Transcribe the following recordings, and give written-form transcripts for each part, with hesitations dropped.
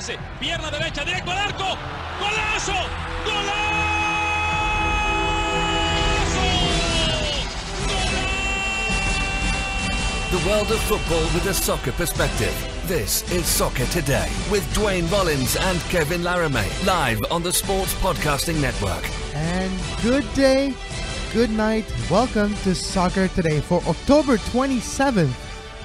pase, pierna derecha, directo al arco, ¡golazo! ¡Golazo! The world of football with a soccer perspective. This is Soccer Today with Duane, Rollins and Kevin Laramee, live on the Sports Podcasting Network. And good day, good night. Welcome to Soccer Today for October 27th,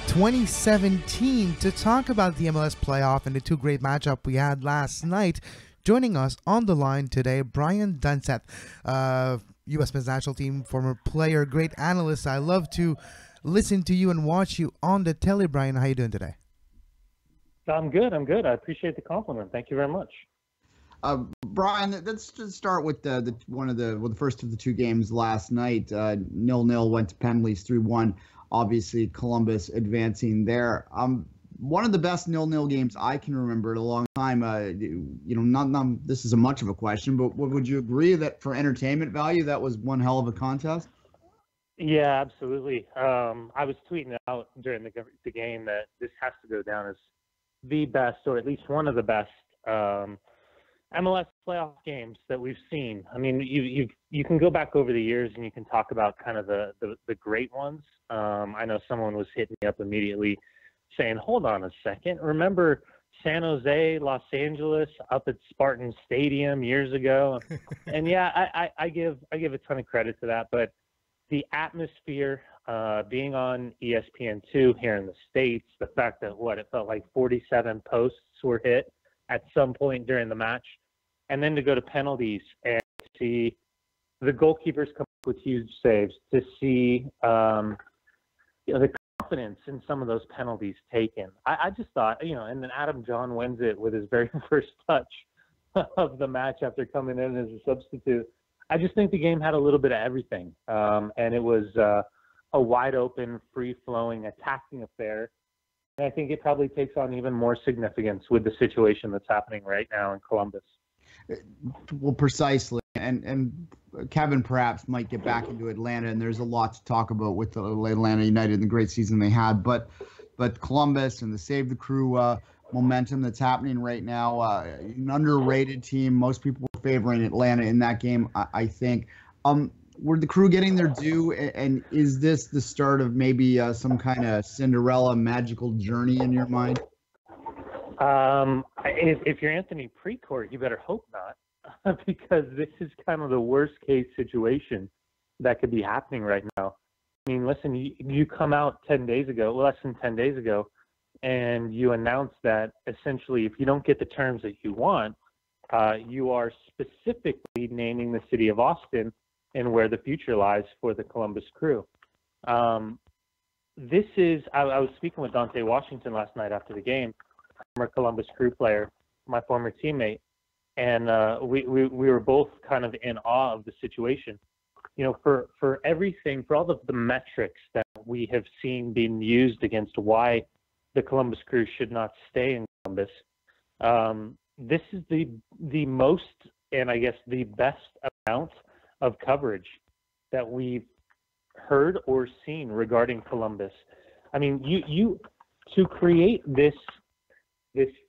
2017, to talk about the MLS playoff and the two great matchups we had last night. Joining us on the line today, Brian Dunseth, U.S. Men's National Team, former player, great analyst. I love to listen to you and watch you on the telly. Brian, how you doing today? I'm good. I appreciate the compliment. Thank you very much. Brian, let's just start with the first of the two games last night. 0-0 went to penalties, 3-1. Obviously, Columbus advancing there. One of the best 0-0 games I can remember in a long time. Not this isn't much of a question, but would you agree that for entertainment value, that was one hell of a contest? Yeah, absolutely. I was tweeting out during the game that this has to go down as the best, or at least one of the best MLS playoff games that we've seen. I mean, you can go back over the years and you can talk about kind of the great ones. I know someone was hitting me up immediately saying, hold on a second. Remember San Jose, Los Angeles, up at Spartan Stadium years ago? And yeah, I give a ton of credit to that, but the atmosphere, being on ESPN2 here in the States, the fact that it felt like 47 posts were hit at some point during the match, and then to go to penalties and see the goalkeepers come up with huge saves, to see the confidence in some of those penalties taken. I just thought, and then Adam John wins it with his very first touch of the match after coming in as a substitute. I just think the game had a little bit of everything, and it was a wide-open, free-flowing, attacking affair. And I think it probably takes on even more significance with the situation that's happening right now in Columbus. Well, precisely. And Kevin perhaps might get back into Atlanta, and there's a lot to talk about with the Atlanta United and the great season they had. But Columbus and the Save the Crew momentum that's happening right now, an underrated team. Most people were favoring Atlanta in that game, I think. Were the Crew getting their due, and is this the start of maybe some kind of Cinderella magical journey in your mind? If you're Anthony Precourt, you better hope not, because this is kind of the worst case situation that could be happening right now. I mean, listen, you come out less than 10 days ago, and you announce that essentially if you don't get the terms that you want, you are specifically naming the city of Austin and where the future lies for the Columbus Crew. I was speaking with Dante Washington last night after the game, former Columbus Crew player, my former teammate, and we were both kind of in awe of the situation. For everything, for all of the metrics that we have seen being used against why the Columbus Crew should not stay in Columbus, this is the most, and I guess the best amount of coverage that we've heard or seen regarding Columbus. I mean, you to create this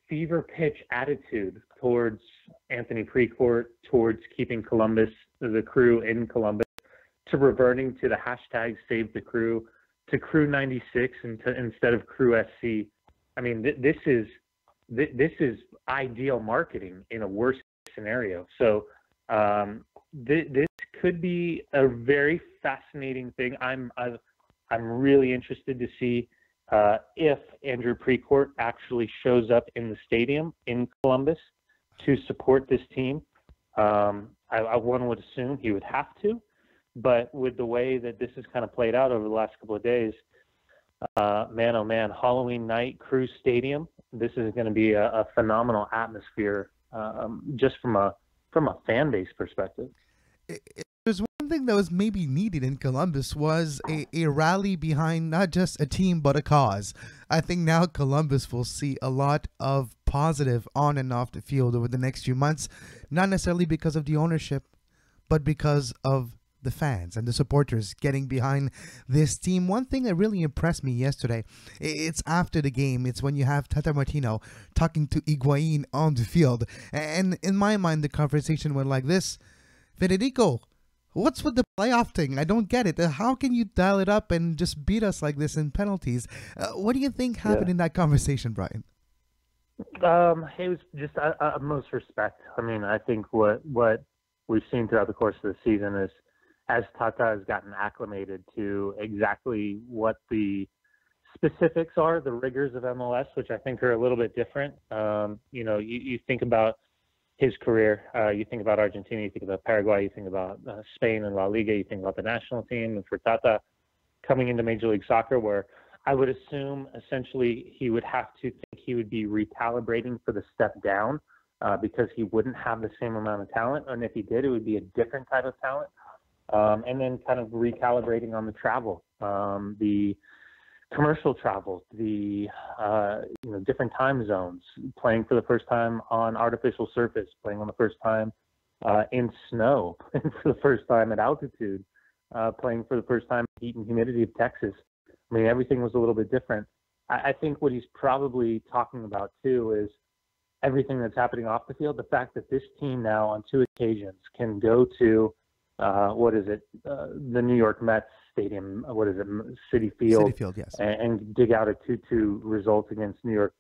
fever pitch attitude towards Anthony Precourt, towards keeping Columbus, the Crew in Columbus, to reverting to the hashtag Save the Crew, to Crew 96 instead of Crew SC. I mean, this is ideal marketing in a worst scenario. So this could be a very fascinating thing. I'm really interested to see if Andrew Precourt actually shows up in the stadium in Columbus to support this team. One would assume he would have to, but with the way that this has kind of played out over the last couple of days, man, oh man, Halloween night, Crew Stadium, this is going to be a phenomenal atmosphere, just from a fan base perspective. There's one thing that was maybe needed in Columbus was a rally behind not just a team but a cause. I think now Columbus will see a lot of positive on and off the field over the next few months, not necessarily because of the ownership, but because of the fans and the supporters getting behind this team. One thing that really impressed me yesterday, it's after the game. It's when you have Tata Martino talking to Higuain on the field. And in my mind, the conversation went like this: Federico, what's with the playoff thing? I don't get it. How can you dial it up and just beat us like this in penalties? What do you think happened in that conversation, Brian? It was just utmost respect. I mean, I think what we've seen throughout the course of the season is, as Tata has gotten acclimated to exactly what the specifics are, the rigors of MLS, which I think are a little bit different. You think about his career, you think about Argentina, you think about Paraguay, you think about Spain and La Liga, you think about the national team, and for Tata coming into Major League Soccer, where I would assume essentially he would have to think he would be recalibrating for the step down because he wouldn't have the same amount of talent, and if he did, it would be a different type of talent. And then kind of recalibrating on the travel, the commercial travel, the different time zones, playing for the first time on artificial surface, playing on the first time in snow, playing for the first time at altitude, playing for the first time in heat and humidity of Texas. I mean, everything was a little bit different. I think what he's probably talking about too is everything that's happening off the field. The fact that this team now on 2 occasions can go to the New York Mets Stadium, Citi Field? Citi Field, yes. And dig out a 2-2 result against New York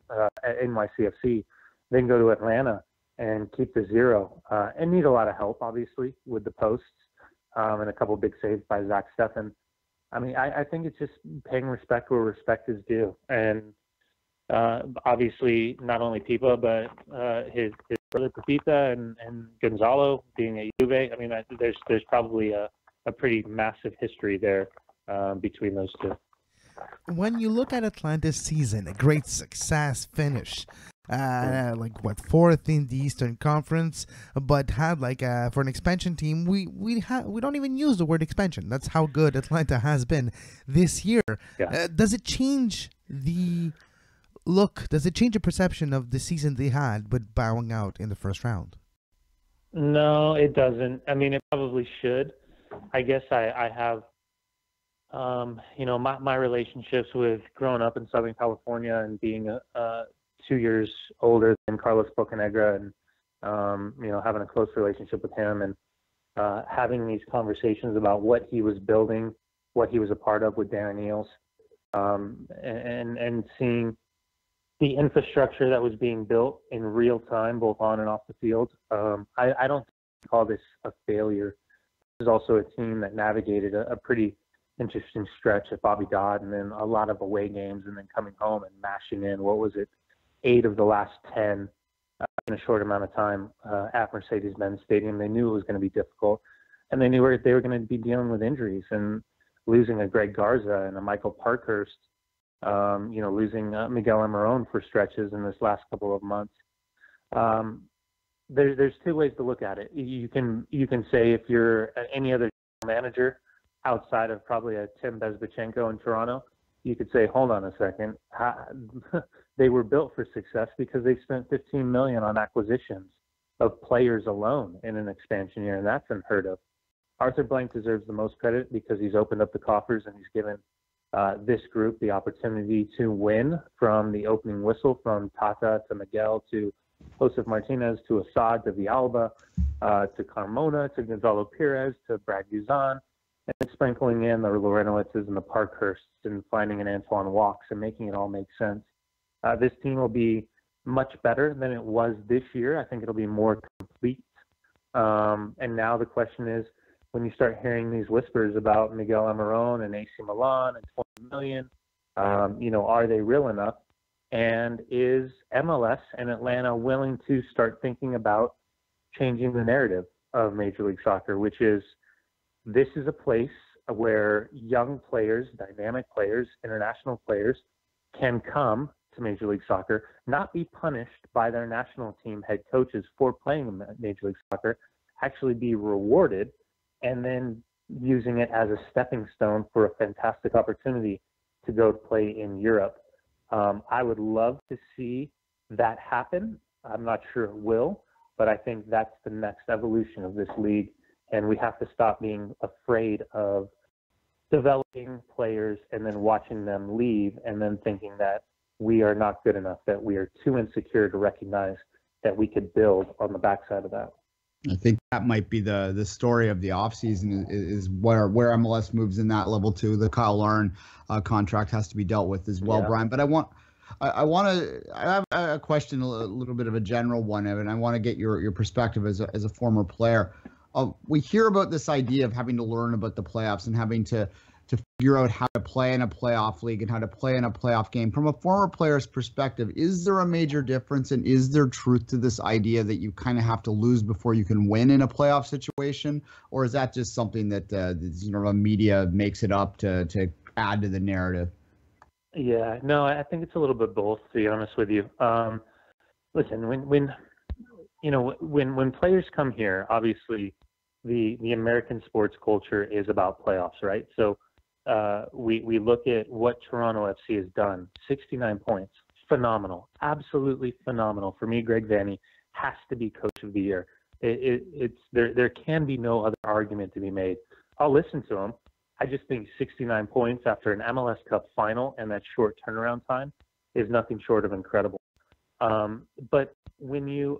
NYCFC, then go to Atlanta and keep the 0. And need a lot of help, obviously, with the posts and a couple of big saves by Zach Steffen. I mean, I think it's just paying respect where respect is due. And obviously, not only Pipa, but his brother Pepita and Gonzalo being at Juve. I mean, there's probably a pretty massive history there between those two. When you look at Atlanta's season, a great success finish, fourth in the Eastern Conference, but had for an expansion team, we don't even use the word expansion. That's how good Atlanta has been this year. Yeah. Does it change the look? Does it change the perception of the season they had, but bowing out in the first round? No, it doesn't. I mean, it probably should. I guess I have, my relationships with growing up in Southern California and being 2 years older than Carlos Bocanegra and, having a close relationship with him and having these conversations about what he was building, what he was a part of with Darren Eales, and seeing the infrastructure that was being built in real time, both on and off the field. I don't call this a failure. This is also a team that navigated a pretty interesting stretch at Bobby Dodd and then a lot of away games and then coming home and mashing in, 8 of the last 10 in a short amount of time at Mercedes-Benz Stadium. They knew it was going to be difficult, and they knew they were going to be dealing with injuries and losing a Greg Garza and a Michael Parkhurst, losing Miguel Amarón for stretches in this last couple of months. There's 2 ways to look at it. You can say if you're any other manager outside of probably a Tim Bezbatchenko in Toronto, you could say, hold on a second. They were built for success because they spent $15 million on acquisitions of players alone in an expansion year, and that's unheard of. Arthur Blank deserves the most credit because he's opened up the coffers and he's given this group the opportunity to win from the opening whistle, from Tata to Miguel to Josef Martinez to Assad to Villalba to Carmona to Gonzalo Perez to Brad Guzan, and sprinkling in the Lorenowitzes and the Parkhursts and finding an Antoine Walks and making it all make sense. This team will be much better than it was this year. I think it'll be more complete. And now the question is, when you start hearing these whispers about Miguel Amarón and AC Milan and 20 million, are they real enough? And is MLS and Atlanta willing to start thinking about changing the narrative of Major League Soccer, which is this is a place where young players, dynamic players, international players can come to Major League Soccer, not be punished by their national team head coaches for playing in Major League Soccer, actually be rewarded, and then using it as a stepping stone for a fantastic opportunity to go play in Europe. I would love to see that happen. I'm not sure it will, but I think that's the next evolution of this league. And we have to stop being afraid of developing players and then watching them leave and then thinking that we are not good enough, that we are too insecure to recognize that we could build on the backside of that. I think that might be the story of the offseason is where MLS moves in that level too. The Kyle Larin contract has to be dealt with as well, Brian. But I have a question, a little bit of a general one, Evan. I want to get your perspective as a former player. We hear about this idea of having to learn about the playoffs and having to figure out how to play in a playoff league and how to play in a playoff game. From a former player's perspective, is there a major difference, and is there truth to this idea that you kind of have to lose before you can win in a playoff situation? Or is that just something that the media makes it up to add to the narrative? Yeah, no, I think it's a little bit both, to be honest with you. Listen, when players come here, obviously the American sports culture is about playoffs, right? So we look at what Toronto FC has done. 69 points, phenomenal, absolutely phenomenal. For me, Greg Vanney has to be coach of the year. There can be no other argument to be made. I'll listen to him. I just think 69 points after an MLS Cup final and that short turnaround time is nothing short of incredible. But when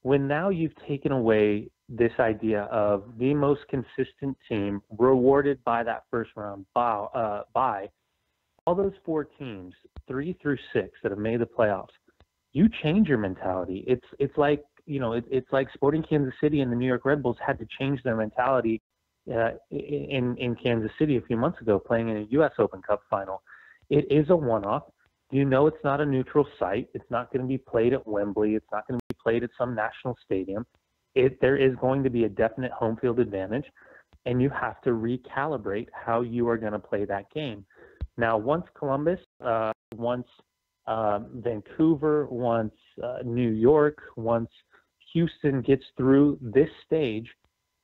now you've taken away this idea of the most consistent team rewarded by that first round bye all those 4 teams, 3 through 6 that have made the playoffs, you change your mentality. It's like, it's like Sporting Kansas City and the New York Red Bulls had to change their mentality in Kansas City a few months ago, playing in a U.S. Open Cup final. It is a one-off. It's not a neutral site. It's not going to be played at Wembley. It's not going to be played at some national stadium. There is going to be a definite home field advantage, and you have to recalibrate how you are going to play that game. Now, once Columbus, once Vancouver, once New York, once Houston gets through this stage,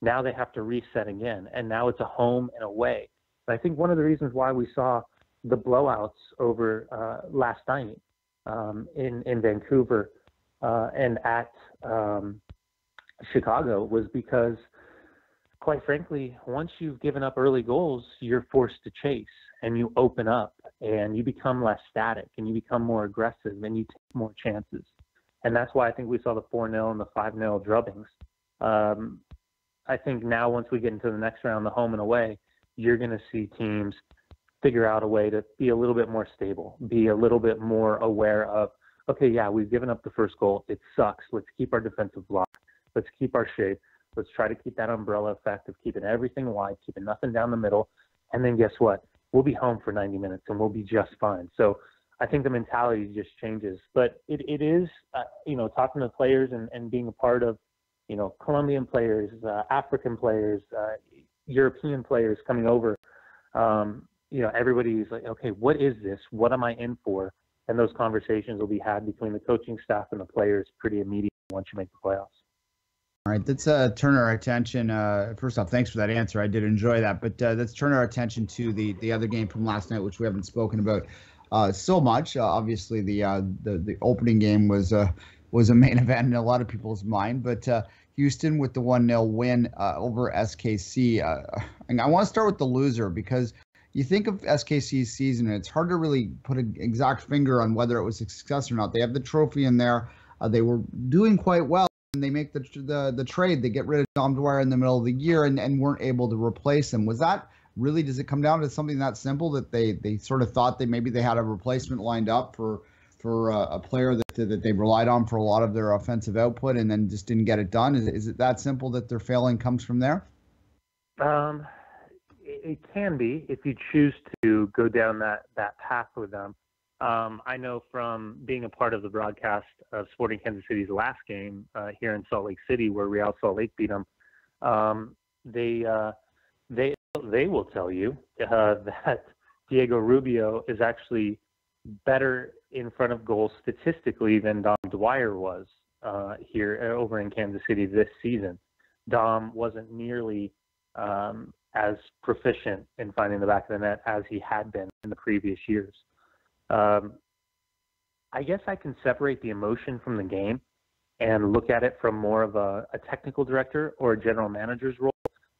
now they have to reset again, and now it's a home and away. And I think one of the reasons why we saw the blowouts over last night in Vancouver and at Chicago was because, quite frankly, once you've given up early goals, you're forced to chase, and you open up, and you become less static, and you become more aggressive, and you take more chances. And that's why I think we saw the 4-0 and the 5-0 drubbings. I think now once we get into the next round, the home and away, you're going to see teams figure out a way to be a little bit more stable, be a little bit more aware of, okay, yeah, we've given up the first goal. It sucks. Let's keep our defensive block. Let's keep our shape. Let's try to keep that umbrella effect of keeping everything wide, keeping nothing down the middle. And then guess what? We'll be home for 90 minutes and we'll be just fine. So I think the mentality just changes. But it is, talking to players and being a part of, Colombian players, African players, European players coming over, everybody's like, okay, what is this? What am I in for? And those conversations will be had between the coaching staff and the players pretty immediately once you make the playoffs. All right, let's turn our attention. First off, thanks for that answer. I did enjoy that. But let's turn our attention to the other game from last night, which we haven't spoken about so much. Obviously, the opening game was a main event in a lot of people's mind. But Houston with the 1-0 win over SKC. And I want to start with the loser because you think of SKC's season, and it's hard to really put an exact finger on whether it was a success or not. They have the trophy in there. They were doing quite well. And they make the trade. They get rid of Dom Dwyer in the middle of the year and weren't able to replace him. Was that really, does it come down to something that simple that they sort of thought maybe they had a replacement lined up for a player that they relied on for a lot of their offensive output and then just didn't get it done? Is it that simple that their failing comes from there? It can be if you choose to go down that path with them. I know from being a part of the broadcast of Sporting Kansas City's last game here in Salt Lake City, where Real Salt Lake beat them, they will tell you that Diego Rubio is actually better in front of goals statistically than Dom Dwyer was here over in Kansas City this season. Dom wasn't nearly as proficient in finding the back of the net as he had been in the previous years. I guess I can separate the emotion from the game and look at it from more of a technical director or a general manager's role.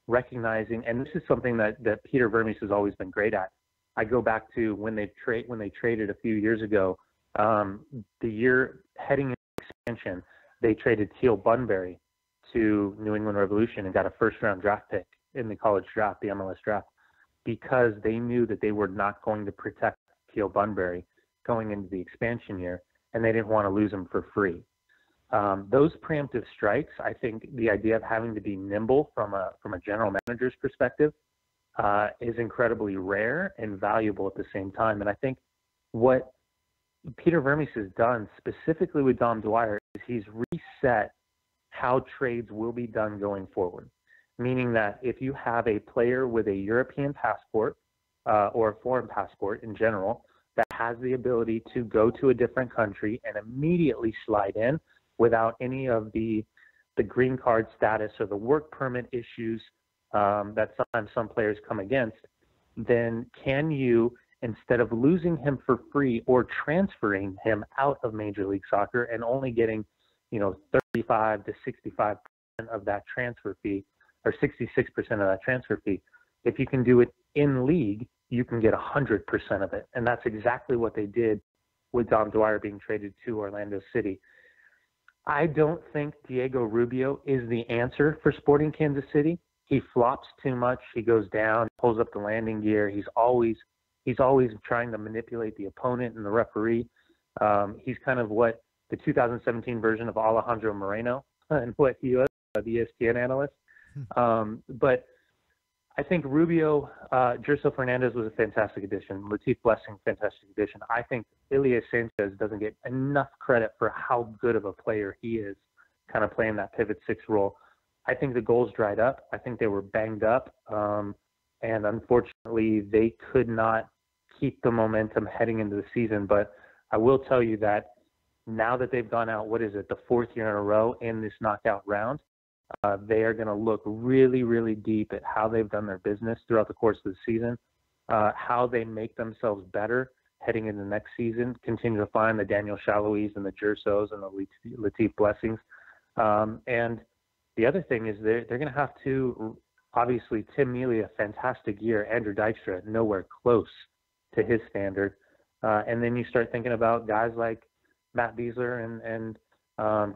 recognizing, and this is something that Peter Vermes has always been great at. I go back to when they traded a few years ago, the year heading into expansion, they traded Teal Bunbury to New England Revolution and got a first-round draft pick in the college draft, the MLS draft, because they knew that they were not going to protect Teal Bunbury going into the expansion year, and they didn't want to lose him for free. Those preemptive strikes, I think the idea of having to be nimble from a general manager's perspective is incredibly rare and valuable at the same time. And I think what Peter Vermes has done specifically with Dom Dwyer is he's reset how trades will be done going forward, meaning that if you have a player with a European passport or a foreign passport in general that has the ability to go to a different country and immediately slide in without any of the green card status or the work permit issues that sometimes some players come against, then can you, instead of losing him for free or transferring him out of Major League Soccer and only getting, 35 to 65% of that transfer fee, or 66% of that transfer fee, if you can do it in league, you can get 100% of it. And that's exactly what they did with Dom Dwyer being traded to Orlando City. I don't think Diego Rubio is the answer for Sporting Kansas City. He flops too much. He goes down, pulls up the landing gear. He's always trying to manipulate the opponent and the referee. He's kind of what the 2017 version of Alejandro Moreno and what he was, the ESPN analyst. But I think Rubio, Gerso Fernandez was a fantastic addition. Latif Blessing, fantastic addition. I think Ilie Sanchez doesn't get enough credit for how good of a player he is, kind of playing that pivot six role. I think the goals dried up. I think they were banged up. And unfortunately, they could not keep the momentum heading into the season. But I will tell you that now that they've gone out, the fourth year in a row in this knockout round, they are going to look really, really deep at how they've done their business throughout the course of the season, how they make themselves better heading into the next season, continue to find the Daniel Shalhoubs and the Gersos and the Latif Blessings. And the other thing is they're going to have to, obviously, Tim Mealy, a fantastic year, Andrew Dykstra, nowhere close to his standard. And then you start thinking about guys like Matt Beasler and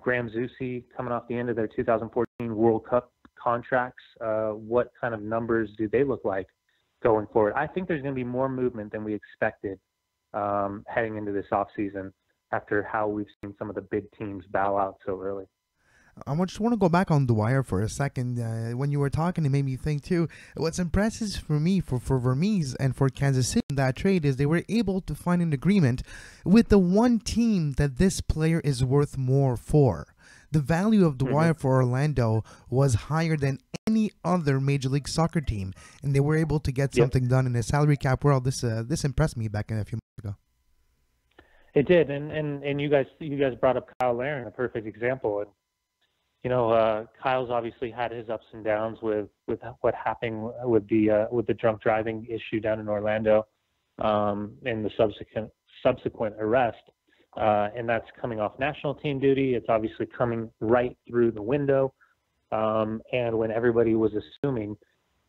Graham Zusi coming off the end of their 2014 World Cup contracts. What kind of numbers do they look like going forward? I think there's going to be more movement than we expected heading into this offseason after how we've seen some of the big teams bow out so early. I just want to go back on Dwyer for a second. When you were talking, it made me think too. What's impressive for me, for Vermes and for Kansas City in that trade, is they were able to find an agreement with the one team that this player is worth more for. The value of Dwyer for Orlando was higher than any other Major League Soccer team, and they were able to get something done in a salary cap world. This impressed me back in a few months ago. It did, and you guys brought up Kyle Larin, a perfect example. And Kyle's obviously had his ups and downs with what happened with the drunk driving issue down in Orlando, and the subsequent arrest, and that's coming off national team duty. It's obviously coming right through the window, and when everybody was assuming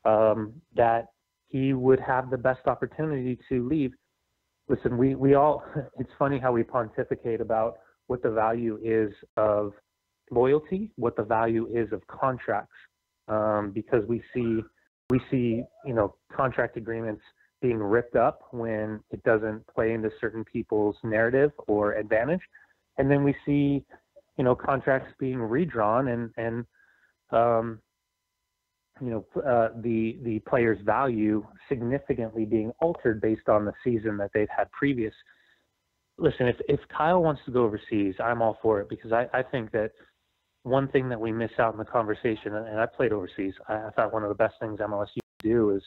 that he would have the best opportunity to leave. Listen, we all. It's funny how we pontificate about what the value is of loyalty, what the value is of contracts, because we see contract agreements being ripped up when it doesn't play into certain people's narrative or advantage, and then we see contracts being redrawn and the player's value significantly being altered based on the season that they've had previous. Listen, if Kyle wants to go overseas, I'm all for it, because I think that one thing that we miss out in the conversation, and I played overseas, I thought one of the best things MLS used to do is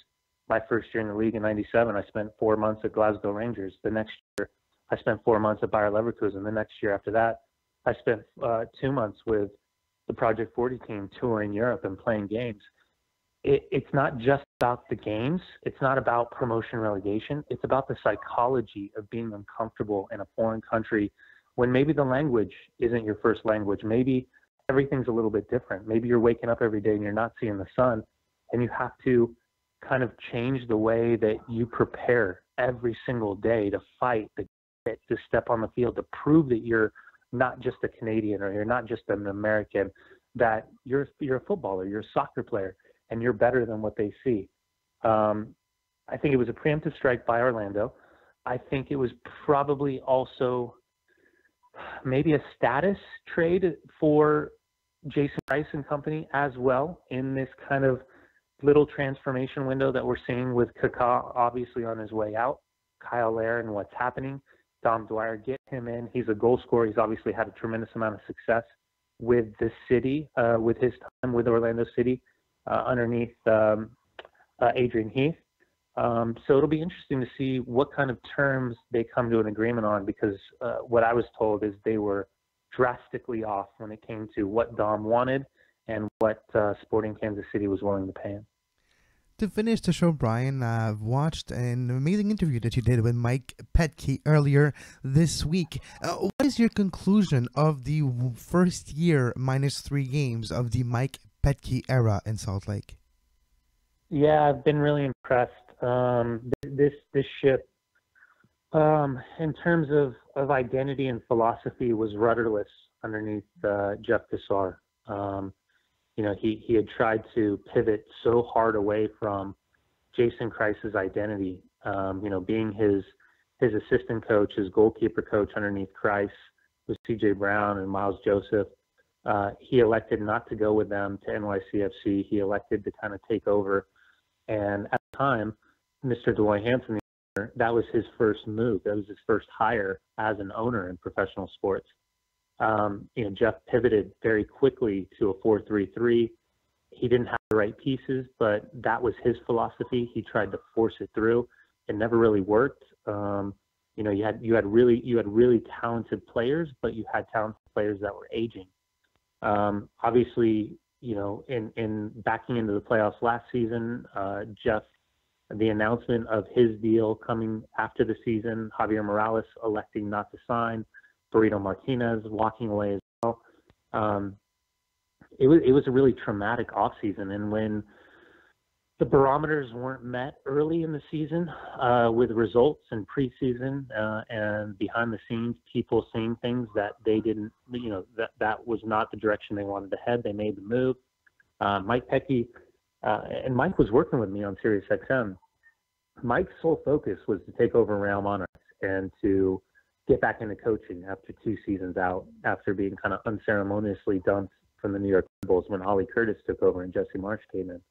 my first year in the league in '97, I spent 4 months at Glasgow Rangers. The next year, I spent 4 months at Bayer Leverkusen. The next year after that, I spent 2 months with the Project 40 team touring Europe and playing games. It's not just about the games. It's not about promotion relegation. It's about the psychology of being uncomfortable in a foreign country when maybe the language isn't your first language. Maybe everything's a little bit different. Maybe you're waking up every day and you're not seeing the sun. and you have to kind of change the way that you prepare every single day to fight, to step on the field, to prove that you're not just a Canadian or you're not just an American, that you're a footballer, you're a soccer player, and you're better than what they see. I think it was a preemptive strike by Orlando. I think it was probably also maybe a status trade for Jason Price and company as well, in this kind of little transformation window that we're seeing with Kaká obviously on his way out, Kyle Lair and what's happening, Dom Dwyer, get him in. He's a goal scorer. He's obviously had a tremendous amount of success with the city, with his time with Orlando City underneath Adrian Heath. So it'll be interesting to see what kind of terms they come to an agreement on, because what I was told is they were drastically off when it came to what Dom wanted and what Sporting Kansas City was willing to pay him. To finish the show, Brian, I've watched an amazing interview that you did with Mike Petke earlier this week. What is your conclusion of the first year -3 games of the Mike Petke era in Salt Lake? Yeah, I've been really impressed. This ship, in terms of identity and philosophy, was rudderless underneath Jeff Cassar. He had tried to pivot so hard away from Jason Kreis's identity, being his assistant coach, his goalkeeper coach underneath Kreis with C.J. Brown and Miles Joseph. He elected not to go with them to NYCFC. He elected to kind of take over. And at the time, Mr. Duane Hansen, that was his first move. That was his first hire as an owner in professional sports. Jeff pivoted very quickly to a 4-3-3. He didn't have the right pieces, but that was his philosophy. He tried to force it through. It never really worked. You had really talented players, but you had talented players that were aging. Obviously, in backing into the playoffs last season, Jeff, the announcement of his deal coming after the season, Javier Morales electing not to sign, Burrito Martinez walking away as well. It was a really traumatic offseason, and when the barometers weren't met early in the season with results and preseason and behind the scenes, people seeing things that they didn't, that was not the direction they wanted to head. They made the move. Mike Petke, and Mike was working with me on SiriusXM. Mike's sole focus was to take over Real Monarchs and to get back into coaching after 2 seasons out, after being kind of unceremoniously dumped from the New York Red Bulls when Ollie Curtis took over and Jesse Marsh came in.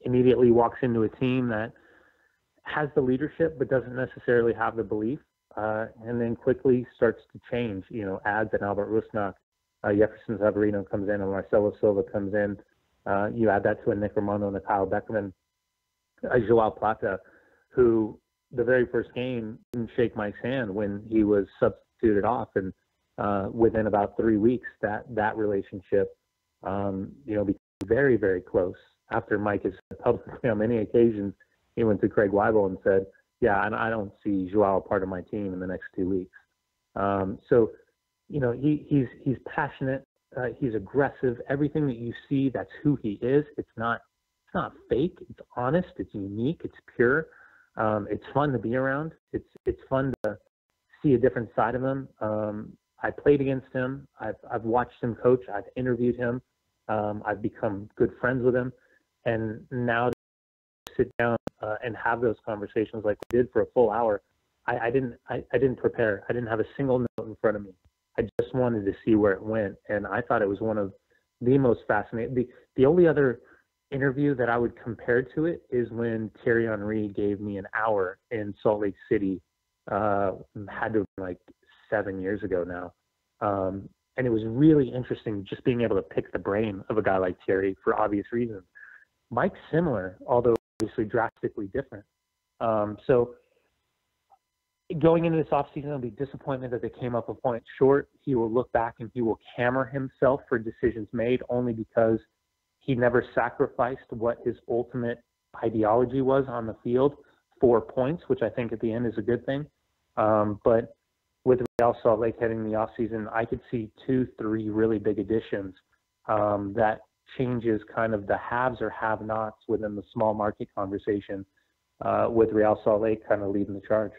Immediately walks into a team that has the leadership but doesn't necessarily have the belief, and then quickly starts to change. Adds an Albert Rusnak, Jefferson Severino comes in, and Marcelo Silva comes in. You add that to a Nick Romano and a Kyle Beckman, Joao Plata, who the very first game didn't shake Mike's hand when he was substituted off, and within about 3 weeks, that relationship, became very, very close. After Mike has said publicly on many occasions, he went to Craig Weibel and said, "Yeah, and I don't see Joao part of my team in the next 2 weeks." He's passionate, he's aggressive. Everything that you see, that's who he is. It's not fake. It's honest. It's unique. It's pure. It's fun to be around. It's fun to see a different side of him. I played against him. I've watched him coach. I've interviewed him. I've become good friends with him. And now to sit down and have those conversations like we did for a full hour, I didn't prepare. I didn't have a single note in front of me. I just wanted to see where it went. And I thought it was one of the most fascinating. The only other interview that I would compare to it is when Thierry Henry gave me an hour in Salt Lake City. Had to have been like 7 years ago now. And it was really interesting just being able to pick the brain of a guy like Thierry for obvious reasons. Mike's similar, although obviously drastically different. So going into this offseason, I'll be disappointed that they came up a point short. He will look back and he will hammer himself for decisions made only because he never sacrificed what his ultimate ideology was on the field for points, which I think at the end is a good thing. But with Real Salt Lake heading the offseason, I could see 2-3 really big additions that changes kind of the haves or have-nots within the small market conversation, with Real Salt Lake kind of leading the charge.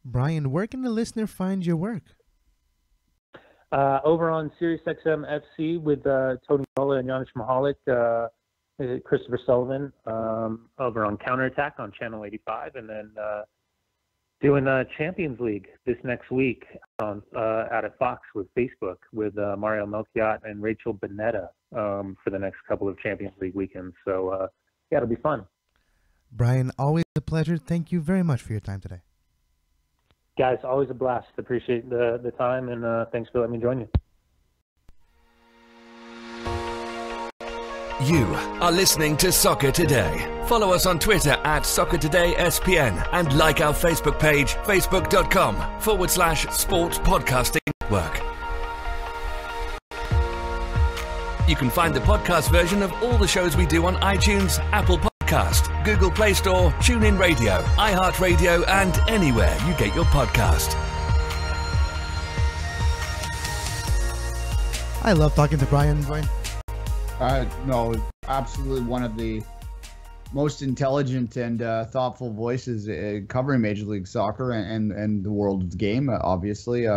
Brian, where can the listener find your work? Over on SiriusXM FC with Tony Nola and Janusz Mahalik, Christopher Sullivan, over on Counterattack on Channel 85, and then doing Champions League this next week on out at Fox with Facebook with Mario Melchiot and Rachel Bonetta for the next couple of Champions League weekends. So yeah, it'll be fun. Brian, always a pleasure. Thank you very much for your time today. Guys, always a blast. Appreciate the time, and thanks for letting me join you. You are listening to Soccer Today. Follow us on Twitter at SoccerTodaySPN and like our Facebook page, facebook.com/Sports Podcasting Network. You can find the podcast version of all the shows we do on iTunes, Apple Podcast, Google Play Store, TuneIn Radio, iHeartRadio, and anywhere you get your podcast. I love talking to Brian, Duane. No, absolutely one of the most intelligent and thoughtful voices covering Major League Soccer and the world of the game, obviously.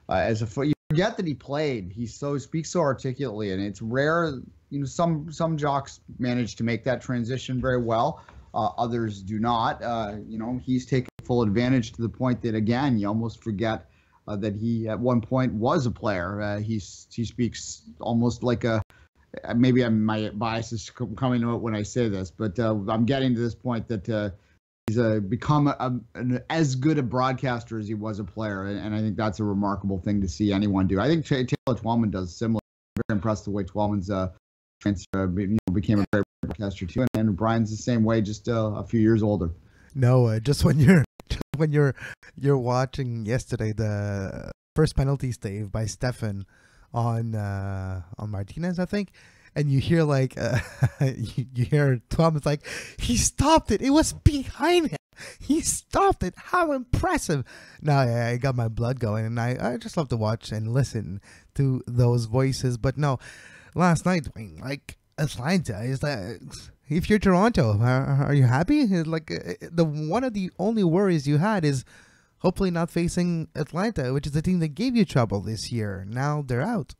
As a you forget that he played. He speaks so articulately, and it's rare. You know, some jocks manage to make that transition very well. Others do not. You know, he's taken full advantage to the point that, again, you almost forget that he at one point was a player. He speaks almost like a. Maybe my bias is coming out when I say this, but I'm getting to this point that he's become as good a broadcaster as he was a player, and I think that's a remarkable thing to see anyone do. I think Taylor Twellman does similar. I'm very impressed the way Twellman's became a great broadcaster too, and Brian's the same way, just a few years older. No, just when you're watching yesterday the first penalty save by Stefan on Martinez, I think, and you hear like you hear Thomas like, he stopped it. It was behind him. He stopped it. How impressive! Now I got my blood going, and I just love to watch and listen to those voices. But no, last night, I mean, like Atlanta is that. If you're Toronto, are you happy? Like the one of the only worries you had is hopefully not facing Atlanta, which is the team that gave you trouble this year. Now they're out.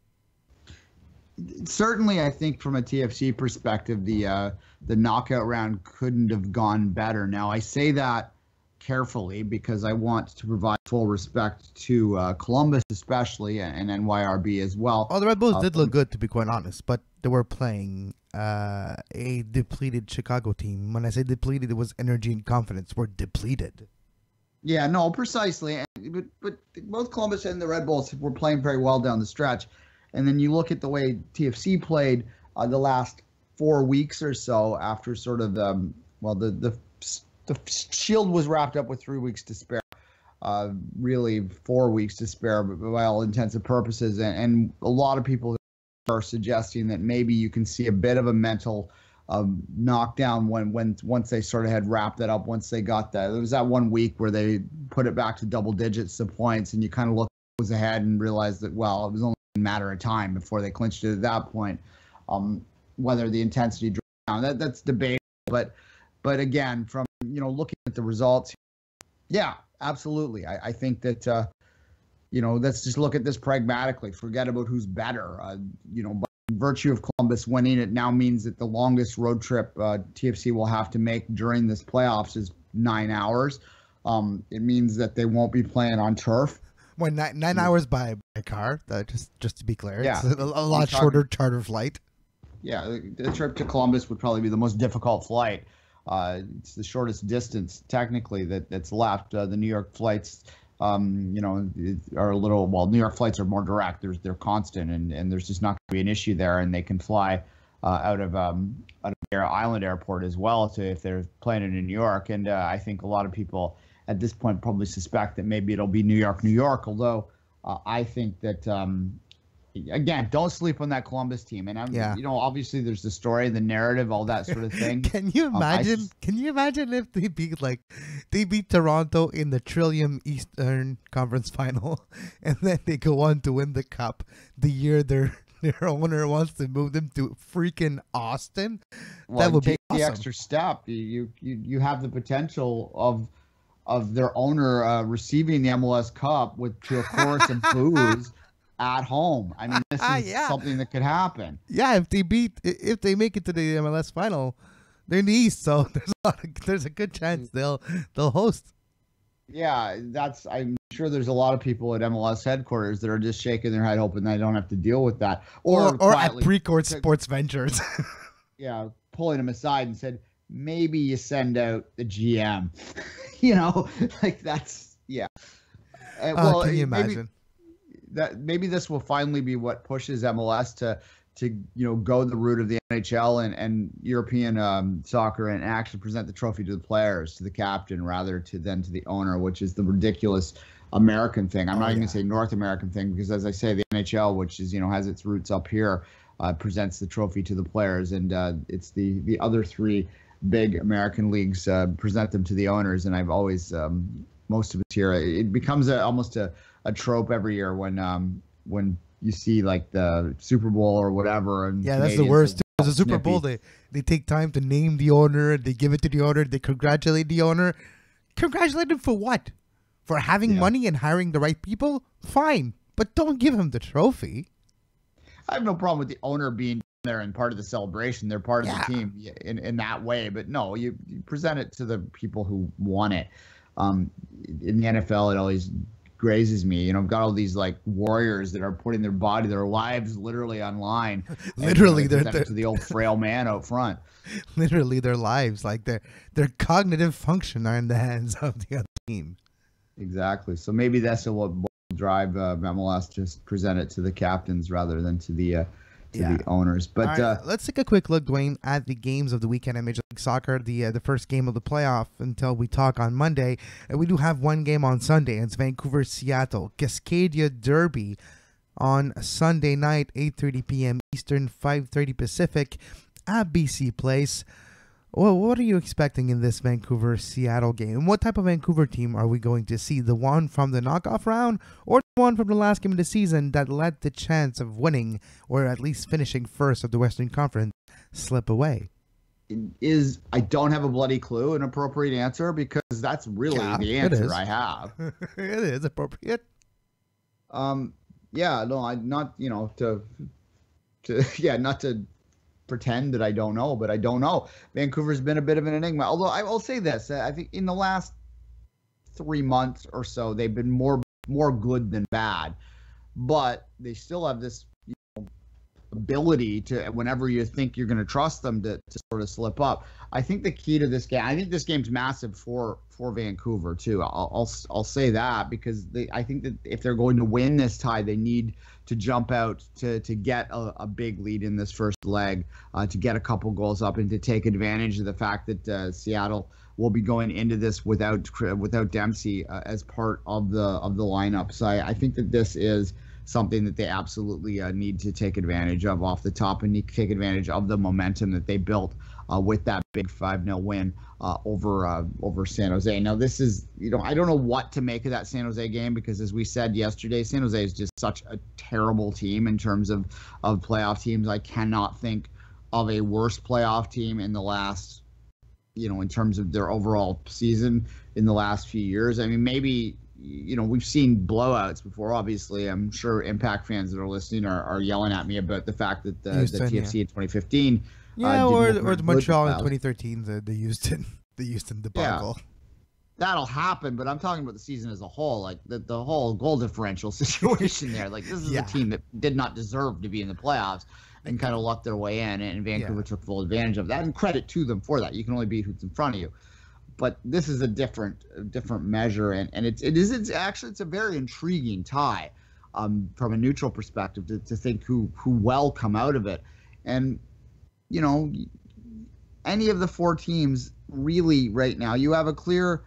Certainly, I think from a TFC perspective, the knockout round couldn't have gone better. Now, I say that carefully because I want to provide full respect to Columbus especially and NYRB as well. Oh, the Red Bulls did look good, to be quite honest, but they were playing a depleted Chicago team. When I say depleted, it was energy and confidence were depleted. Yeah, no, precisely. But both Columbus and the Red Bulls were playing very well down the stretch. And then you look at the way TFC played the last 4 weeks or so after sort of the Shield was wrapped up with 3 weeks to spare. Really 4 weeks to spare by all intents and purposes. And a lot of people are suggesting that maybe you can see a bit of a mental knockdown once they sort of had wrapped that up, once they got that. There was that 1 week where they put it back to double digits of points, and you kind of looked ahead and realized that, well, it was only a matter of time before they clinched it at that point. Whether the intensity dropped down, that's debatable. But again, from looking at the results, yeah, absolutely. I think that let's just look at this pragmatically. Forget about who's better. By virtue of Columbus winning, it now means that the longest road trip TFC will have to make during this playoffs is 9 hours. It means that they won't be playing on turf. Well, nine hours by car. Just to be clear, yeah, it's a lot shorter charter flight. Yeah, the trip to Columbus would probably be the most difficult flight. It's the shortest distance technically that's left. The New York flights, are a little. Well, New York flights are more direct. They're constant, and there's just not going to be an issue there. And they can fly out of Island Airport as well if they're playing in New York. And I think a lot of people at this point probably suspect that maybe it'll be New York. Although I think that again, don't sleep on that Columbus team. And obviously there's the story, the narrative, all that sort of thing. Can you imagine? Can you imagine if they beat Toronto in the Trillium Eastern Conference Final, and then they go on to win the cup the year they're their owner wants to move them to freaking Austin, Well, that would take be the awesome. extra step. You have the potential of their owner receiving the MLS Cup to a chorus of boos at home. I mean, this is Yeah. something that could happen. Yeah, if they make it to the MLS final, they're in the East, so there's a good chance they'll host. Yeah, I'm sure there's a lot of people at MLS headquarters that are just shaking their head hoping they don't have to deal with that. Or at quietly, Precourt Sports Ventures. yeah, pulling them aside and said, maybe you send out the GM. Like that's, yeah. Well, can you imagine? Maybe this will finally be what pushes MLS to go the route of the NHL and European soccer and actually present the trophy to the players, to the captain, rather than to the owner, which is the ridiculous American thing. I'm not even going to say North American thing, because as I say, the NHL, which is has its roots up here, presents the trophy to the players, and it's the other three big American leagues present them to the owners. And I've always most of us here, it becomes almost a trope every year when you see like the Super Bowl or whatever. And yeah, that's the worst. The Super Bowl, they take time to name the owner, they give it to the owner, they congratulate the owner. Congratulate him for what? For having money and hiring the right people? Fine, but don't give him the trophy. I have no problem with the owner being there and part of the celebration. They're part of the team in that way. But no, you present it to the people who won it. In the NFL, it always grazes me. I've got all these like warriors that are putting their lives literally on line. Literally, they're to the old frail man out front. Literally, their lives, like their cognitive function, are in the hands of the other team. Exactly. So maybe that's what will drive MLS, just present it to the captains rather than to the owners. But right, let's take a quick look, Duane, at the games of the weekend in Major League Soccer, the first game of the playoff until we talk on Monday. And we do have one game on Sunday. It's Vancouver-Seattle Cascadia Derby on Sunday night, 8:30 p.m. Eastern, 5:30 Pacific at BC Place. Well, what are you expecting in this Vancouver-Seattle game? And what type of Vancouver team are we going to see? The one from the knockoff round, or the one from the last game of the season that let the chance of winning, or at least finishing first of the Western Conference, slip away? I don't have a bloody clue, an appropriate answer, because that's really the answer I have. It is appropriate. Not to pretend that I don't know, but I don't know. Vancouver's been a bit of an enigma. Although I will say this, I think in the last 3 months or so, they've been more good than bad, but they still have this ability to, whenever you think you're going to trust them, to sort of slip up. I think the key to this game, I think this game's massive for Vancouver too. I'll say that, because I think that if they're going to win this tie, they need to jump out to get a big lead in this first leg, to get a couple goals up, and to take advantage of the fact that Seattle will be going into this without Dempsey as part of the lineup. So I think that this is something that they absolutely need to take advantage of off the top, and need to take advantage of the momentum that they built with that big 5-0 win over San Jose. Now, this is, I don't know what to make of that San Jose game, because as we said yesterday, San Jose is just such a terrible team in terms of playoff teams. I cannot think of a worse playoff team in the last, in terms of their overall season in the last few years. I mean, maybe, we've seen blowouts before. Obviously, I'm sure Impact fans that are listening are yelling at me about the fact that the TFC in 2015. Or the Montreal in 2013, the Houston debacle. Yeah, that'll happen, but I'm talking about the season as a whole, like the whole goal differential situation there. Like, this is a team that did not deserve to be in the playoffs and kind of lucked their way in, and Vancouver took full advantage of that, and credit to them for that. You can only beat who's in front of you. But this is a different measure, and it's a very intriguing tie from a neutral perspective to think who will come out of it. And any of the four teams really right now, you have a clear.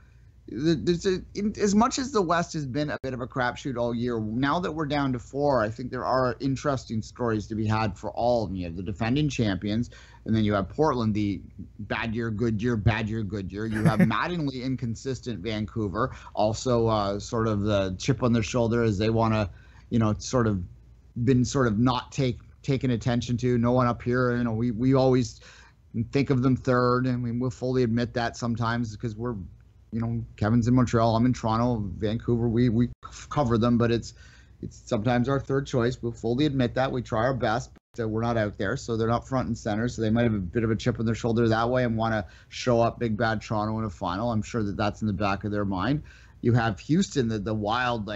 As much as the West has been a bit of a crapshoot all year, now that we're down to 4, I think there are interesting stories to be had for all of them. You have the defending champions, and then you have Portland, the bad year, good year, bad year, good year. You have maddeningly inconsistent Vancouver, also sort of the chip on their shoulder as they want to, sort of not take taken attention to. No one up here, we always think of them third, and we'll fully admit that sometimes because we're, Kevin's in Montreal, I'm in Toronto, Vancouver. We cover them, but it's sometimes our third choice. We'll fully admit that. We try our best, but we're not out there, so they're not front and center. So they might have a bit of a chip on their shoulder that way and want to show up big bad Toronto in a final. I'm sure that's in the back of their mind. You have Houston, the wild,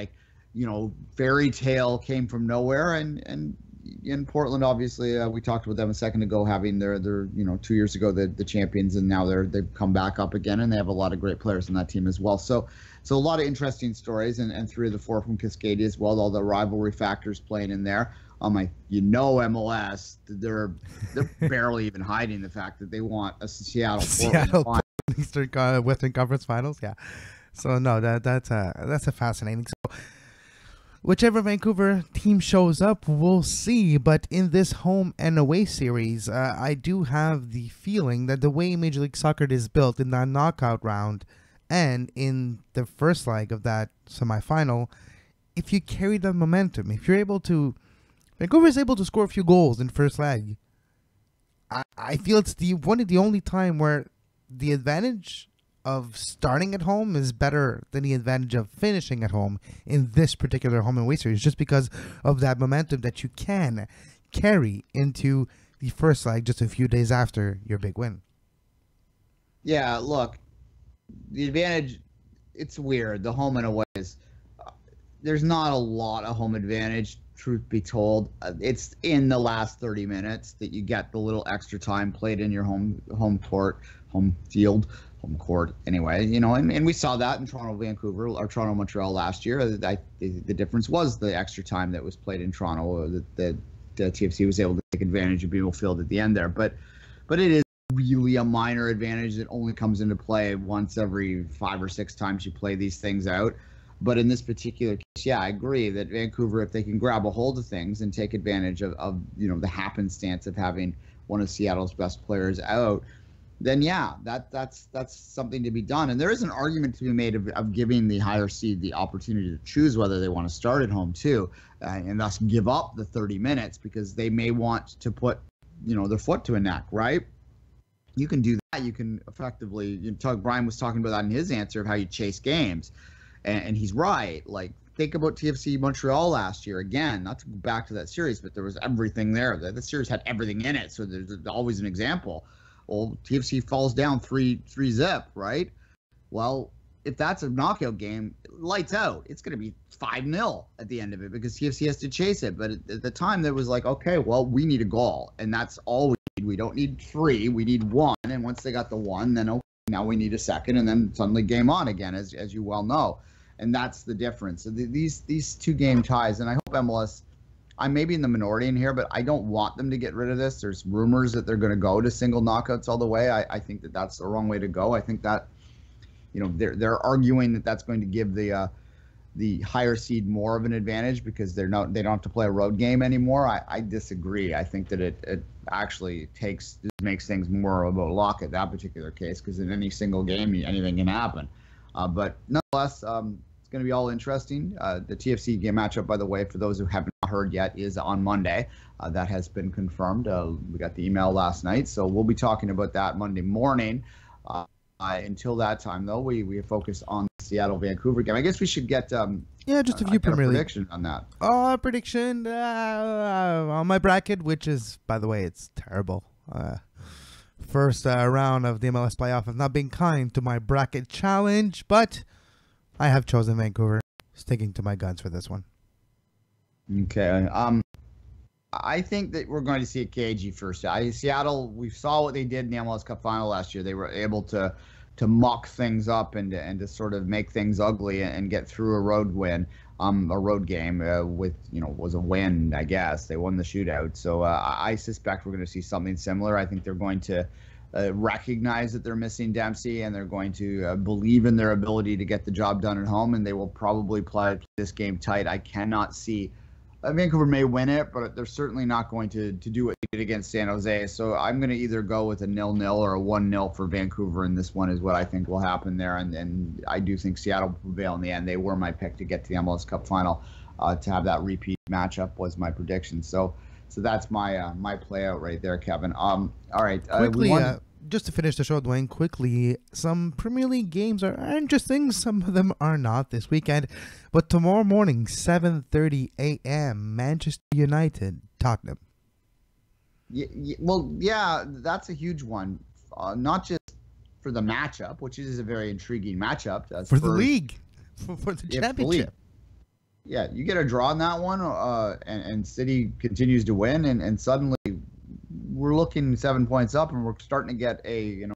fairy tale came from nowhere, and in Portland, obviously, we talked about them a second ago, having their 2 years ago the champions, and now they've come back up again, and they have a lot of great players on that team as well. So a lot of interesting stories, and 3 of the 4 from Cascadia as well. All the rivalry factors playing in there. MLS, they're barely even hiding the fact that they want a Seattle Eastern Western Conference Finals. Yeah. So no, that's a fascinating. So whichever Vancouver team shows up, we'll see. But in this home and away series, I do have the feeling that the way Major League Soccer is built in that knockout round and in the first leg of that semifinal, if you carry the momentum, if you're able to, Vancouver is able to score a few goals in first leg. I feel it's one of the only time where the advantage of starting at home is better than the advantage of finishing at home in this particular home and away series, just because of that momentum that you can carry into the first leg just a few days after your big win. Yeah, look, the advantage, it's weird. The home and away is, there's not a lot of home advantage, truth be told. It's in the last 30 minutes that you get the little extra time played in your home court, home field. Court anyway, and we saw that in Toronto, Vancouver, or Toronto, Montreal last year. The difference was the extra time that was played in Toronto that the TFC was able to take advantage of BMO Field at the end there. But it is really a minor advantage that only comes into play once every 5 or 6 times you play these things out. But in this particular case, yeah, I agree that Vancouver, if they can grab a hold of things and take advantage of the happenstance of having one of Seattle's best players out, then yeah, that's something to be done. And there is an argument to be made of giving the higher seed the opportunity to choose whether they want to start at home too, and thus give up the 30 minutes because they may want to put their foot to a neck, right? You can do that. You can effectively, Brian was talking about that in his answer of how you chase games, and he's right. Like, think about TFC Montreal last year. Again, not to go back to that series, but there was everything there. The series had everything in it, so there's always an example. Well, TFC falls down 3-0, right? Well, if that's a knockout game, lights out. It's going to be 5-0 at the end of it because TFC has to chase it. But at the time, there was like, okay, well, we need a goal, and that's all we need. We don't need 3. We need 1. And once they got the 1, then okay, now we need a second, and then suddenly game on again, as you well know. And that's the difference. So these 2-game ties, and I hope MLS, I may be in the minority in here, but I don't want them to get rid of this. There's rumors that they're going to go to single knockouts all the way. I think that that's the wrong way to go. I think that, they're arguing that that's going to give the higher seed more of an advantage because they don't have to play a road game anymore. I disagree. I think that it actually makes things more about luck at that particular case because in any single game, anything can happen. But nonetheless, it's going to be all interesting. The TFC game matchup, by the way, for those who haven't heard yet, is on Monday. That has been confirmed. We got the email last night, so we'll be talking about that Monday morning. Until that time, though, we focus on the Seattle-Vancouver game. I guess we should get just a few Premier League prediction on that. Prediction on my bracket, which is, by the way, it's terrible. First round of the MLS playoff have not been kind to my bracket challenge, but I have chosen Vancouver, sticking to my guns for this one. Okay. I think that we're going to see a cagey first. Seattle, we saw what they did in the MLS Cup final last year. They were able to muck things up and to sort of make things ugly and get through a road win, a road game was a win, I guess. They won the shootout. So I suspect we're going to see something similar. I think they're going to recognize that they're missing Dempsey, and they're going to believe in their ability to get the job done at home, and they will probably play this game tight. I cannot see Vancouver may win it, but they're certainly not going to do what they did against San Jose. So I'm going to either go with a 0-0 or a 1-0 for Vancouver, and this one is what I think will happen there. And I do think Seattle will prevail in the end. They were my pick to get to the MLS Cup final, to have that repeat matchup was my prediction. So So that's my play out right there, Kevin. All right. Quickly, just to finish the show, Duane, quickly, some Premier League games are interesting. Some of them are not this weekend. But tomorrow morning, 7:30 a.m., Manchester United, Tottenham. Yeah, that's a huge one. Not just for the matchup, which is a very intriguing matchup. For the league, for the championship. Yeah, you get a draw in that one, and City continues to win, and suddenly we're looking 7 points up, and we're starting to get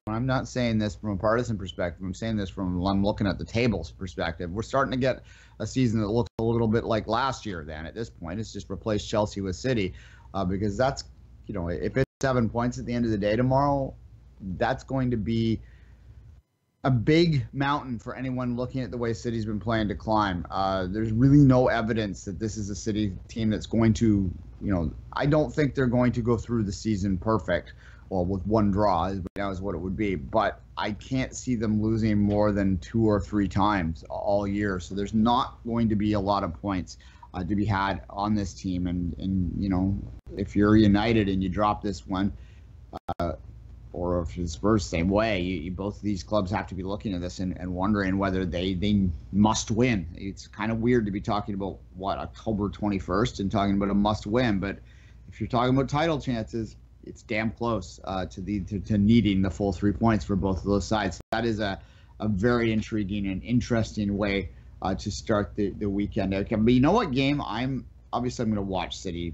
I'm not saying this from a partisan perspective. I'm saying this I'm looking at the tables perspective. We're starting to get a season that looks a little bit like last year. Then at this point, it's just replaced Chelsea with City, because that's, if it's 7 points at the end of the day tomorrow, that's going to be a big mountain for anyone looking at the way City's been playing to climb. There's really no evidence that this is a City team that's going to, I don't think they're going to go through the season perfect, well, with one draw is what it would be. But I can't see them losing more than 2 or 3 times all year. So there's not going to be a lot of points to be had on this team. And if you're United and you drop this one, or if it's Spurs, same way, both of these clubs have to be looking at this and wondering whether they must win. It's kind of weird to be talking about, October 21st and talking about a must win. But if you're talking about title chances, it's damn close to needing the full 3 points for both of those sides. That is a very intriguing and interesting way to start the weekend. But you know what game I'm going to watch? City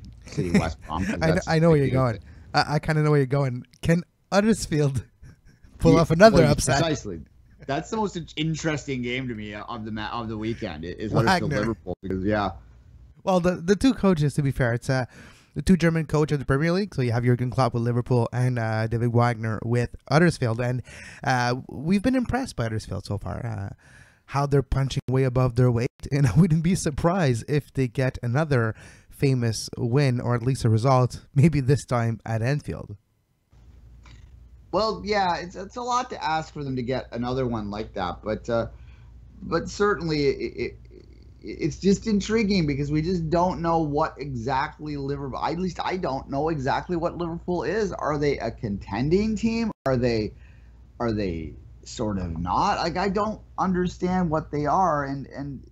West Brom. I know where you're going. I kind of know where you're going. Can Huddersfield pull off another upset? Precisely. That's the most interesting game to me of the weekend is Huddersfield Liverpool, because Well, the two coaches, to be fair, it's the two German coach of the Premier League. So you have Jurgen Klopp with Liverpool and David Wagner with Huddersfield, and we've been impressed by Huddersfield so far. How they're punching way above their weight, and I wouldn't be surprised if they get another famous win, or at least a result, maybe this time at Anfield. Well, yeah, it's a lot to ask for them to get another one like that, but certainly it's just intriguing because we just don't know what exactly Liverpool. At least I don't know exactly what Liverpool is. Are they a contending team? Are they sort of not? Like, I don't understand what they are, and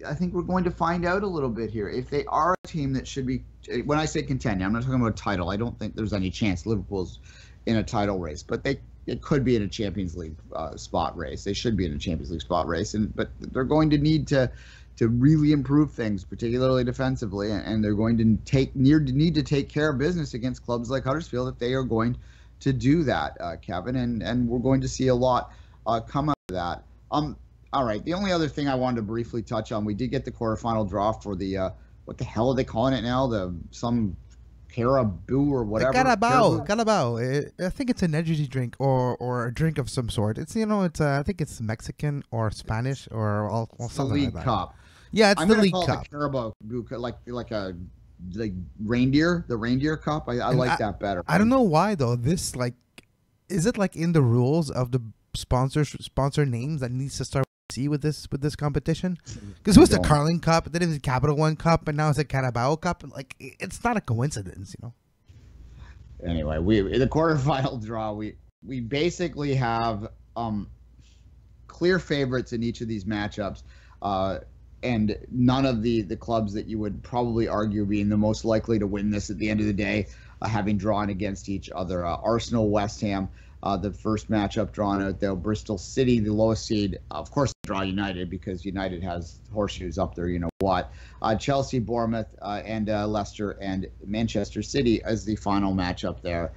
I think we're going to find out a little bit here. If they are a team that should be, when I say contending, I'm not talking about a title. I don't think there's any chance Liverpool's in a title race, but it could be in a Champions League spot race. They should be in a Champions League spot race, but they're going to need to really improve things, particularly defensively, and they're going to need to take care of business against clubs like Huddersfield if they are going to do that, Kevin, and we're going to see a lot come out of that. All right, the only other thing I wanted to briefly touch on, we did get the quarterfinal draw for the what the hell are they calling it now? Some Carabao or whatever. Carabao. I think it's an energy drink or a drink of some sort. It's I think it's Mexican or Spanish or something League like that. Cup. Yeah, it's I'm the gonna League call Cup. It the Carabao, like a reindeer, the reindeer cup. I like that better. I don't know why though. This is it in the rules of the sponsor names that needs to start with this competition? Because it was the Carling Cup, then it was the Capital One Cup, and now it's a Carabao Cup. It's not a coincidence, Anyway, the quarterfinal draw, we basically have clear favorites in each of these matchups, and none of the clubs that you would probably argue being the most likely to win this at the end of the day, having drawn against each other. Arsenal, West Ham. The first matchup drawn out there, Bristol City, the lowest seed. Of course, they draw United because United has horseshoes up there, Chelsea, Bournemouth, and Leicester and Manchester City as the final matchup there,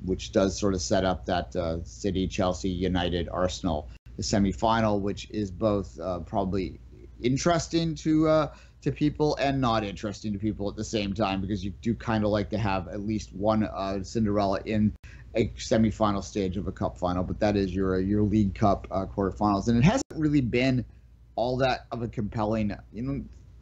which does sort of set up that City, Chelsea, United, Arsenal, the semifinal, which is both probably interesting to people and not interesting to people at the same time, because you do kind of like to have at least one Cinderella in a semifinal stage of a cup final, but that is your League Cup quarterfinals, and it hasn't really been all that of a compelling.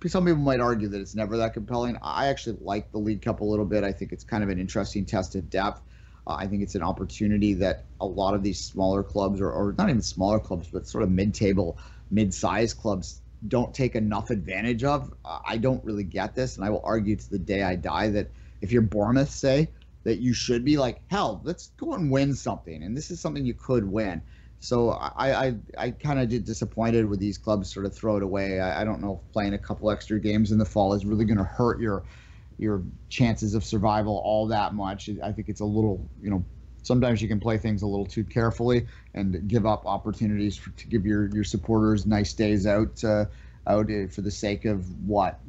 Some people might argue that it's never that compelling. I actually like the League Cup a little bit. I think it's kind of an interesting test of depth. I think it's an opportunity that a lot of these smaller clubs, or not even smaller clubs, but sort of mid-table, mid-sized clubs, don't take enough advantage of. I don't really get this, and I will argue to the day I die that if you're Bournemouth, say, that you should be like, hell, let's go and win something, and this is something you could win. So I kind of get disappointed with these clubs sort of throw it away. I don't know if playing a couple extra games in the fall is really going to hurt your chances of survival all that much. I think it's a little, sometimes you can play things a little too carefully and give up opportunities to give your supporters nice days out for the sake of what,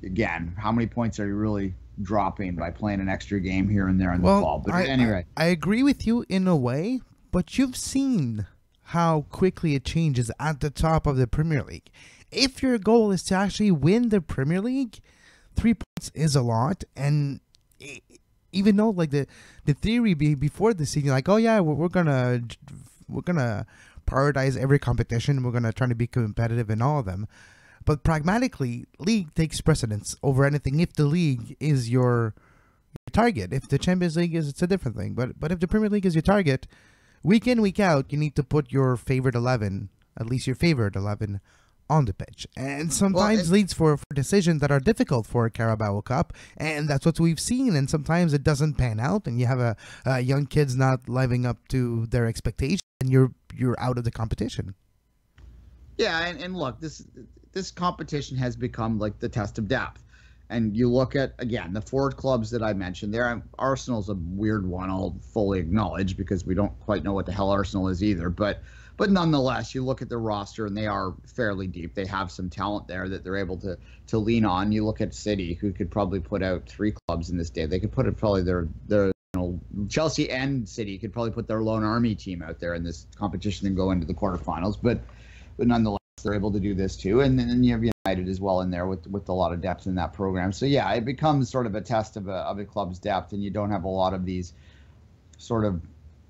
again, how many points are you really dropping by playing an extra game here and there in the fall? But anyway, I agree with you in a way, but you've seen how quickly it changes at the top of the Premier League. If your goal is to actually win the Premier League, 3 points is a lot. And even though like the theory before the season, like, oh yeah, we're gonna prioritize every competition, we're gonna try to be competitive in all of them, but pragmatically, league takes precedence over anything if the league is your target. If the Champions League it's a different thing, but if the Premier League is your target, week in, week out, you need to put your favorite 11, at least your favorite 11, on the pitch. And sometimes leads for decisions that are difficult for a Carabao Cup, and that's what we've seen. And sometimes it doesn't pan out, and you have a young kids not living up to their expectations, and you're out of the competition. Yeah, and look, this competition has become like the test of depth. And you look at, again, the forward clubs that I mentioned there. Arsenal's a weird one, I'll fully acknowledge, because we don't quite know what the hell Arsenal is either. But nonetheless, you look at the roster, and they are fairly deep. They have some talent there that they're able to lean on. You look at City, who could probably put out 3 clubs in this day. They could put it probably their Chelsea and City could probably put their lone army team out there in this competition and go into the quarterfinals. But nonetheless, they're able to do this too. And then you have United as well in there with a lot of depth in that program. So yeah, it becomes sort of a test of a club's depth, and you don't have a lot of these sort of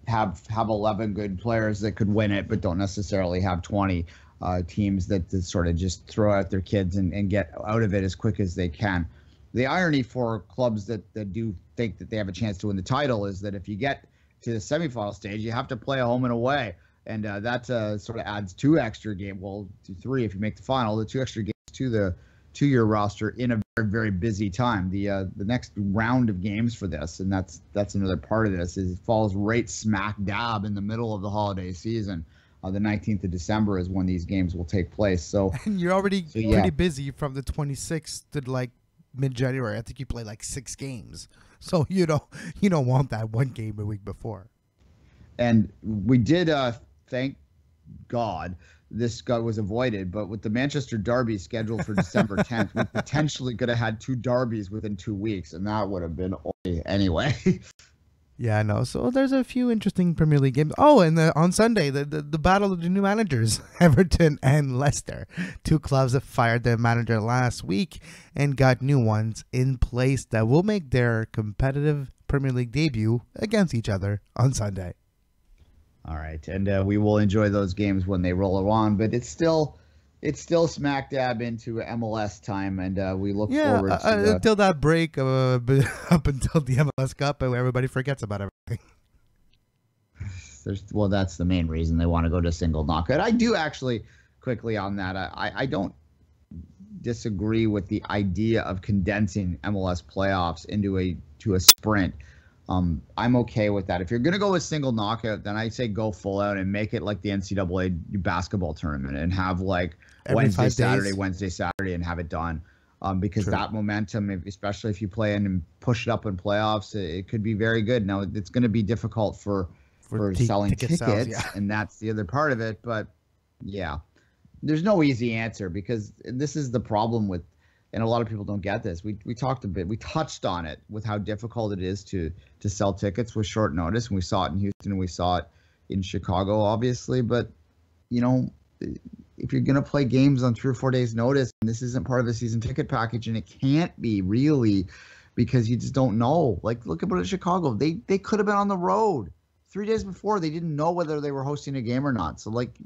have 11 good players that could win it, but don't necessarily have 20 teams that sort of just throw out their kids and get out of it as quick as they can. The irony for clubs that do think that they have a chance to win the title is that if you get to the semifinal stage, you have to play a home and away. And that sort of adds 2 extra games, well, 3 if you make the final, the 2 extra games to your roster in a very, very busy time. The next round of games for this, and that's another part of this, is it falls right smack dab in the middle of the holiday season. The 19th of December is when these games will take place. So and you're already pretty busy from the 26th to like mid-January. I think you play like 6 games, so you don't want that one game a week before. And we did thank God this was avoided, but with the Manchester Derby scheduled for December 10th, we potentially could have had 2 derbies within 2 weeks, and that would have been anyway. Yeah, I know. So there's a few interesting Premier League games. Oh, and on Sunday, the battle of the new managers, Everton and Leicester. 2 clubs that fired their manager last week and got new ones in place that will make their competitive Premier League debut against each other on Sunday. All right, and we will enjoy those games when they roll on, but it's still smack dab into MLS time, and we look forward to until that break up until the MLS Cup, and everybody forgets about everything. That's the main reason they want to go to single knockout. I do actually, quickly on that, I don't disagree with the idea of condensing MLS playoffs into a sprint. I'm okay with that. If you're going to go with single knockout, then I say go full out and make it like the NCAA basketball tournament and have like Wednesday, Saturday, and have it done. Because that momentum, especially if you play in and push it up in playoffs, it could be very good. Now, it's going to be difficult for selling tickets, and that's the other part of it. But, yeah, there's no easy answer, because this is the problem with, and a lot of people don't get this. We touched on it with how difficult it is to sell tickets with short notice. And we saw it in Houston, and we saw it in Chicago, obviously. But, if you're going to play games on 3 or 4 days notice, and this isn't part of the season ticket package, and it can't be really, because you just don't know. Like, look at Chicago. They could have been on the road 3 days before. They didn't know whether they were hosting a game or not. So, like,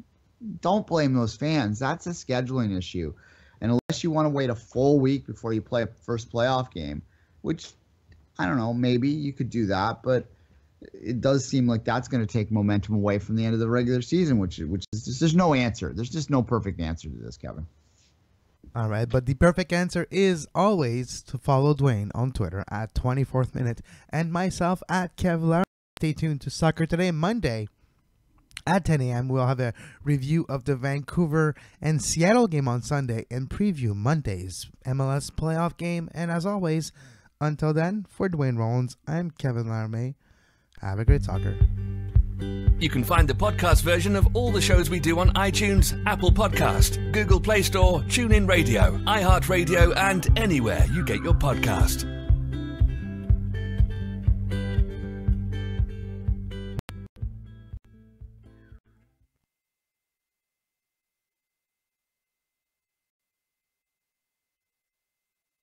don't blame those fans. That's a scheduling issue. And unless you want to wait a full week before you play a first playoff game, which, I don't know, maybe you could do that, but it does seem like that's going to take momentum away from the end of the regular season, which is there's no answer. There's just no perfect answer to this, Kevin. All right, but the perfect answer is always to follow Duane on Twitter at 24th Minute and myself at Kev Laramee. Stay tuned to Soccer Today Monday at 10 a.m. We'll have a review of the Vancouver and Seattle game on Sunday and preview Monday's MLS playoff game. And as always, until then, for Duane Rollins, I'm Kevin Laramee. Have a great soccer. You can find the podcast version of all the shows we do on iTunes, Apple Podcast, Google Play Store, TuneIn Radio, iHeartRadio, and anywhere you get your podcast.